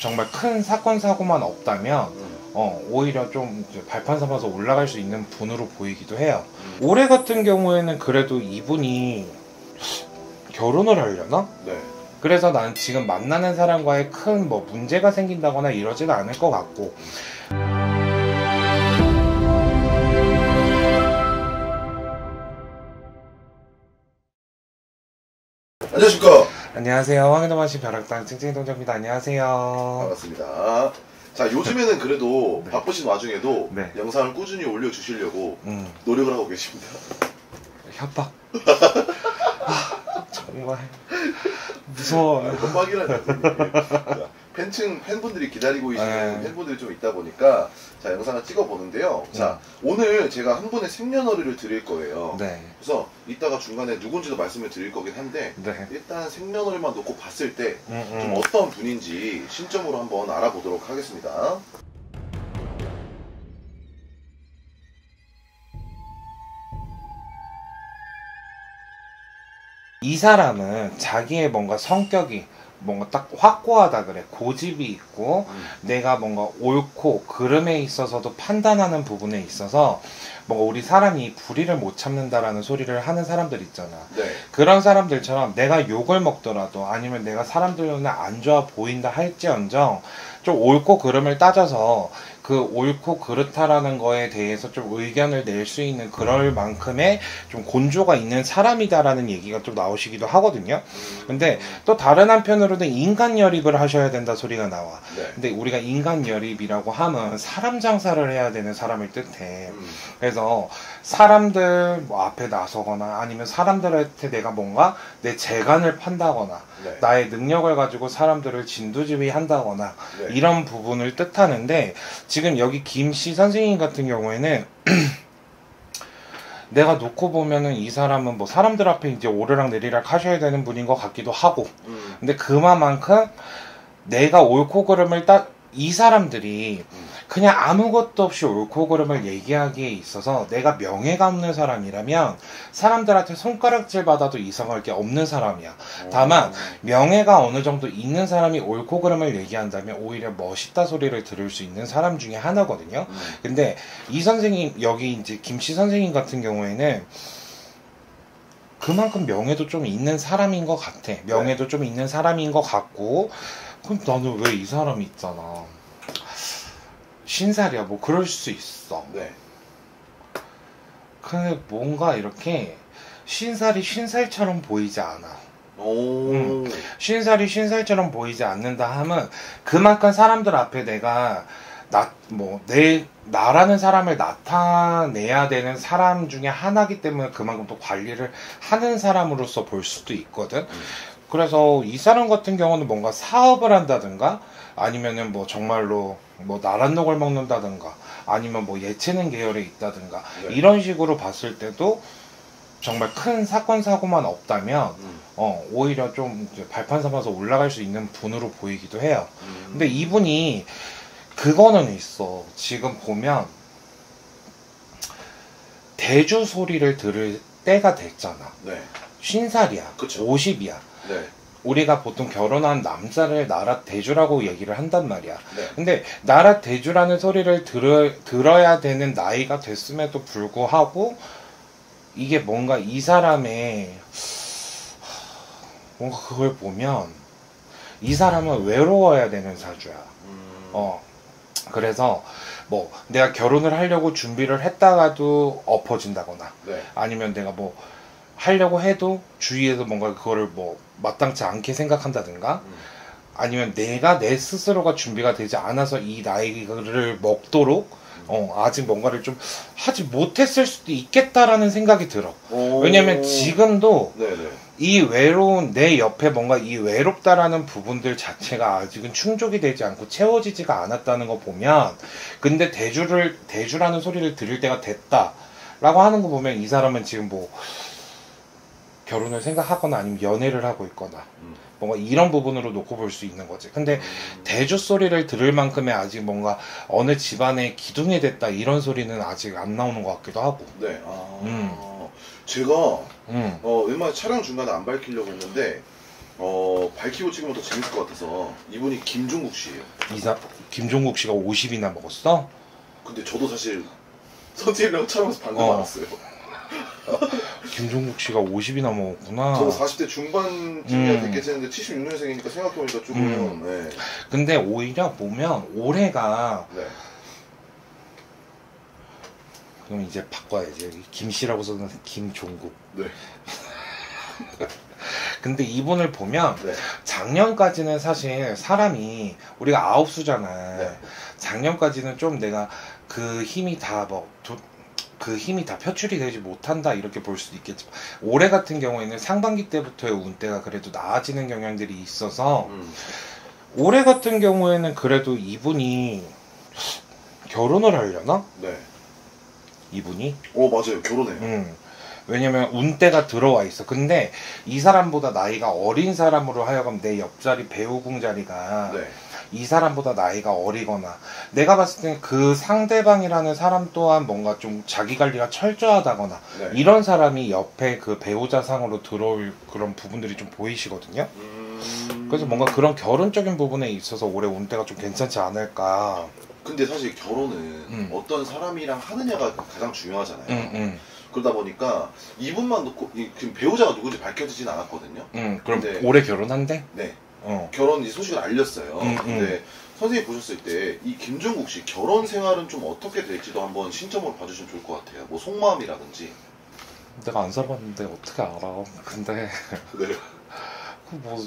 정말 큰 사건 사고만 없다면 오히려 좀 이제 발판 삼아서 올라갈 수 있는 분으로 보이기도 해요. 올해 같은 경우에는 그래도 이분이 결혼을 하려나? 네. 그래서 난 지금 만나는 사람과의 큰 뭐 문제가 생긴다거나 이러지는 않을 것 같고. 안녕하십니까. 안녕하세요. 황해도마시 벼락당 찡찡동자입니다. 안녕하세요. 반갑습니다. 자, 요즘에는 그래도 네. 바쁘신 와중에도 네. 영상을 꾸준히 올려주시려고 노력을 하고 계십니다. 협박. 정말 무서워요. 협박이라니. 팬분들이 기다리고 계시는 네. 팬분들이 좀 있다 보니까 자, 영상을 찍어보는데요. 자, 오늘 제가 한 분의 생년월일을 드릴 거예요. 네. 그래서 이따가 중간에 누군지도 말씀을 드릴 거긴 한데 네. 일단 생년월일만 놓고 봤을 때 좀 어떤 분인지 신점으로 한번 알아보도록 하겠습니다. 이 사람은 자기의 뭔가 성격이 뭔가 딱 확고하다 그래. 고집이 있고 내가 뭔가 옳고 그름에 있어서도 판단하는 부분에 있어서 뭔가 우리 사람이 불의를 못 참는다라는 소리를 하는 사람들 있잖아. 네. 그런 사람들처럼 내가 욕을 먹더라도 아니면 내가 사람들 눈에 안 좋아 보인다 할지언정 좀 옳고 그름을 따져서 그 옳고 그렇다라는 거에 대해서 좀 의견을 낼 수 있는 그럴 만큼의 좀 곤조가 있는 사람이다라는 얘기가 좀 나오시기도 하거든요. 근데 또 다른 한편으로는 인간 열입을 하셔야 된다 소리가 나와. 네. 근데 우리가 인간 열입이라고 하면 사람 장사를 해야 되는 사람을 뜻해. 그래서 사람들 뭐 앞에 나서거나 아니면 사람들한테 내가 뭔가 내 재간을 판다거나 네. 나의 능력을 가지고 사람들을 진두지휘한다거나 네. 이런 부분을 뜻하는데 지금 여기 김씨 선생님 같은 경우에는 내가 놓고 보면은 이 사람은 뭐 사람들 앞에 이제 오르락 내리락 하셔야 되는 분인 것 같기도 하고 근데 그만큼 내가 옳고 그름을 이 사람들이 그냥 아무것도 없이 옳고 그름을 얘기하기에 있어서 내가 명예가 없는 사람이라면 사람들한테 손가락질 받아도 이상할 게 없는 사람이야. 다만 명예가 어느 정도 있는 사람이 옳고 그름을 얘기한다면 오히려 멋있다 소리를 들을 수 있는 사람 중에 하나거든요. 근데 이 선생님 여기 이제 김씨 선생님 같은 경우에는 그만큼 명예도 좀 있는 사람인 것 같아. 명예도 좀 있는 사람인 것 같고 그럼 나는 왜 이 사람이 있잖아. 신살이야 뭐 그럴 수 있어. 네. 근데 뭔가 이렇게 신살이 신살처럼 보이지 않아. 오. 신살이 신살처럼 보이지 않는다 하면 그만큼 사람들 앞에 내가 나라는 사람을 나타내야 되는 사람 중에 하나기 때문에 그만큼 또 관리를 하는 사람으로서 볼 수도 있거든. 그래서 이 사람 같은 경우는 뭔가 사업을 한다든가 아니면은 뭐 정말로 뭐 나랏녹을 먹는다든가 아니면 뭐 예체능 계열에 있다든가 네. 이런 식으로 봤을 때도 정말 큰 사건 사고만 없다면 오히려 좀 이제 발판 삼아서 올라갈 수 있는 분으로 보이기도 해요. 근데 이분이 그거는 있어. 지금 보면 대주 소리를 들을 때가 됐잖아. 네. 신살이야. 그쵸. 50이야. 네. 우리가 보통 결혼한 남자를 나랏 대주라고 얘기를 한단 말이야. 네. 근데 나랏 대주라는 소리를 들어야 되는 나이가 됐음에도 불구하고 이게 뭔가 이 사람의 뭔가 그걸 보면 이 사람은 외로워야 되는 사주야. 그래서 뭐 내가 결혼을 하려고 준비를 했다가도 엎어진다거나 네. 아니면 내가 뭐 하려고 해도 주위에서 뭔가 그거를 뭐 마땅치 않게 생각한다든가 아니면 내가 내 스스로가 준비가 되지 않아서 이 나이를 먹도록 아직 뭔가를 좀 하지 못했을 수도 있겠다라는 생각이 들어. 왜냐면 지금도 네네. 이 외로운 내 옆에 뭔가 이 외롭다라는 부분들 자체가 아직은 충족이 되지 않고 채워지지가 않았다는 거 보면 근데 대주라는 소리를 들을 때가 됐다라고 하는 거 보면 이 사람은 지금 뭐 결혼을 생각하거나 아니면 연애를 하고 있거나 뭔가 이런 부분으로 놓고 볼 수 있는 거지. 근데 대주 소리를 들을 만큼의 아직 뭔가 어느 집안에 기둥이 됐다 이런 소리는 아직 안 나오는 것 같기도 하고. 네. 제가 웬만하면 촬영 중간에 안 밝히려고 했는데 밝히고 찍으면 더 재밌을 것 같아서 이분이 김종국 씨예요. 김종국 씨가 50이나 먹었어? 근데 저도 사실 선생님이랑 촬영해서 방금 알았어요. 김종국 씨가 50이나 먹었구나. 저도 40대 중반쯤이야 됐겠지 했는데 76년생이니까 생각해보니까 조금 네. 근데 오히려 보면 올해가 네. 그럼 이제 바꿔야지. 김씨라고 써는 김종국. 네. 근데 이분을 보면 네. 작년까지는 사실 사람이 우리가 아홉수잖아. 네. 작년까지는 좀 내가 그 힘이 다 그 힘이 다 표출이 되지 못한다 이렇게 볼 수도 있겠지만 올해 같은 경우에는 상반기 때부터의 운대가 그래도 나아지는 경향들이 있어서 올해 같은 경우에는 그래도 이분이 결혼을 하려나? 네. 이분이? 맞아요. 결혼해요. 왜냐면 운대가 들어와 있어. 근데 이 사람보다 나이가 어린 사람으로 하여금 내 옆자리 배우궁 자리가 네. 이 사람보다 나이가 어리거나 내가 봤을 땐 그 상대방이라는 사람 또한 뭔가 좀 자기 관리가 철저하다거나 네. 이런 사람이 옆에 그 배우자 상으로 들어올 그런 부분들이 좀 보이시거든요. 그래서 뭔가 그런 결혼적인 부분에 있어서 올해 운대가 좀 괜찮지 않을까. 근데 사실 결혼은 어떤 사람이랑 하느냐가 가장 중요하잖아요. 그러다 보니까 이분만 놓고 지금 배우자가 누군지 밝혀지진 않았거든요. 그럼 근데, 올해 결혼한대? 네. 결혼 소식을 알렸어요. 근데 선생님이 보셨을 때 이 김종국 씨 결혼 생활은 좀 어떻게 될지도 한번 신점으로 봐주시면 좋을 것 같아요. 뭐 속마음이라든지. 내가 안 살아봤는데 어떻게 알아? 근데 네. 뭐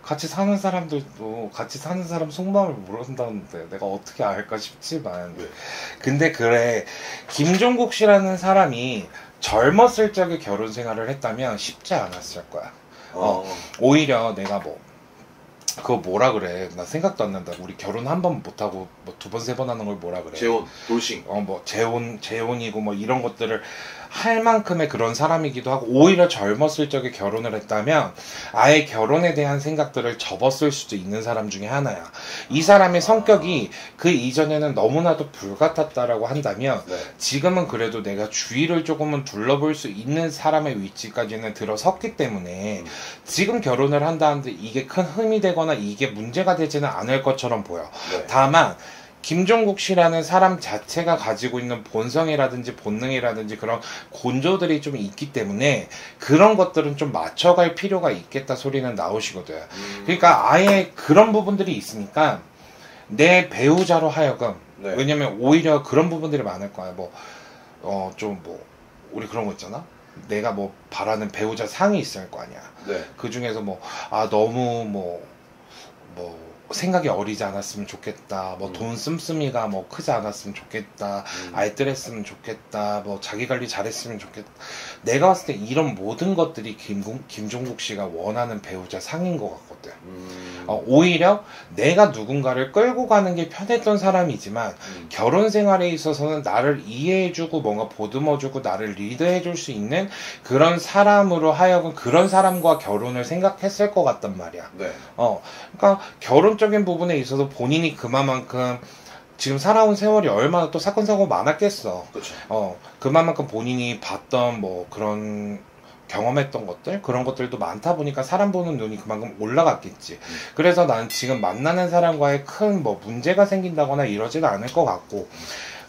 같이 사는 사람들도 같이 사는 사람 속마음을 모른다는데 내가 어떻게 알까 싶지만 네. 근데 그래 김종국 씨라는 사람이 젊었을 적에 결혼 생활을 했다면 쉽지 않았을 거야. 오히려 내가 그거 뭐라 그래? 나 생각도 안 난다. 우리 결혼 한 번 못하고 뭐 두 번, 세 번 하는 걸 뭐라 그래? 재혼, 돌싱. 뭐 재혼이고 뭐 이런 것들을 할 만큼의 그런 사람이기도 하고 오히려 젊었을 적에 결혼을 했다면 아예 결혼에 대한 생각들을 접었을 수도 있는 사람 중에 하나야. 이 사람의 성격이 그 이전에는 너무나도 불같았다라고 한다면 네. 지금은 그래도 내가 주위를 조금은 둘러볼 수 있는 사람의 위치까지는 들어섰기 때문에 지금 결혼을 한다는데 이게 큰 흠이 되거나 이게 문제가 되지는 않을 것처럼 보여. 네. 다만 김종국 씨라는 사람 자체가 가지고 있는 본성이라든지 본능이라든지 그런 곤조들이 좀 있기 때문에 그런 것들은 좀 맞춰갈 필요가 있겠다 소리는 나오시거든. 그러니까 아예 그런 부분들이 있으니까 내 배우자로 하여금 네. 왜냐면 오히려 그런 부분들이 많을 거야. 우리 그런 거 있잖아. 내가 바라는 배우자 상이 있을 거 아니야. 네. 그 중에서 너무 생각이 어리지 않았으면 좋겠다. 돈 씀씀이가 크지 않았으면 좋겠다. 알뜰했으면 좋겠다. 자기 관리 잘했으면 좋겠다. 내가 봤을 때 이런 모든 것들이 김종국 씨가 원하는 배우자 상인 것 같거든. 오히려 내가 누군가를 끌고 가는 게 편했던 사람이지만 결혼 생활에 있어서는 나를 이해해주고 뭔가 보듬어주고 나를 리드해줄 수 있는 그런 사람으로 하여금 그런 사람과 결혼을 생각했을 것 같단 말이야. 네. 그러니까 결혼적인 부분에 있어서 본인이 그만큼 지금 살아온 세월이 얼마나 또 사건 사고 많았겠어. 그렇죠. 그만큼 본인이 봤던 그런 경험했던 것들 그런 것들도 많다 보니까 사람 보는 눈이 그만큼 올라갔겠지. 그래서 난 지금 만나는 사람과의 큰 문제가 생긴다거나 이러지는 않을 것 같고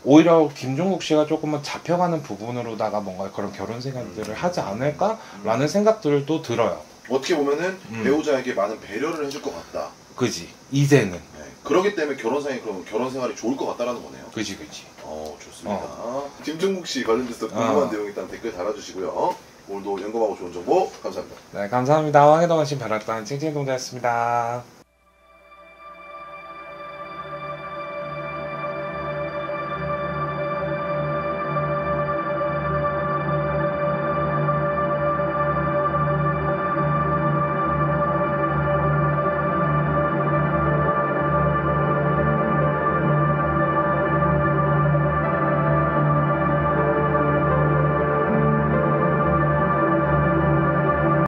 오히려 김종국 씨가 조금은 잡혀가는 부분으로다가 뭔가 그런 결혼 생활들을 하지 않을까라는 생각들도 들어요. 어떻게 보면은 배우자에게 많은 배려를 해줄 것 같다. 그지 이제는. 네. 그러기 때문에 결혼 생활이 좋을 것 같다라는 거네요. 그지. 좋습니다. 김종국 씨 관련돼서 궁금한 내용 있다면 댓글 달아주시고요. 오늘도 연금하고 좋은 정보 감사합니다. 네, 감사합니다. 황해동안신 벼락단 찡찡동자였습니다.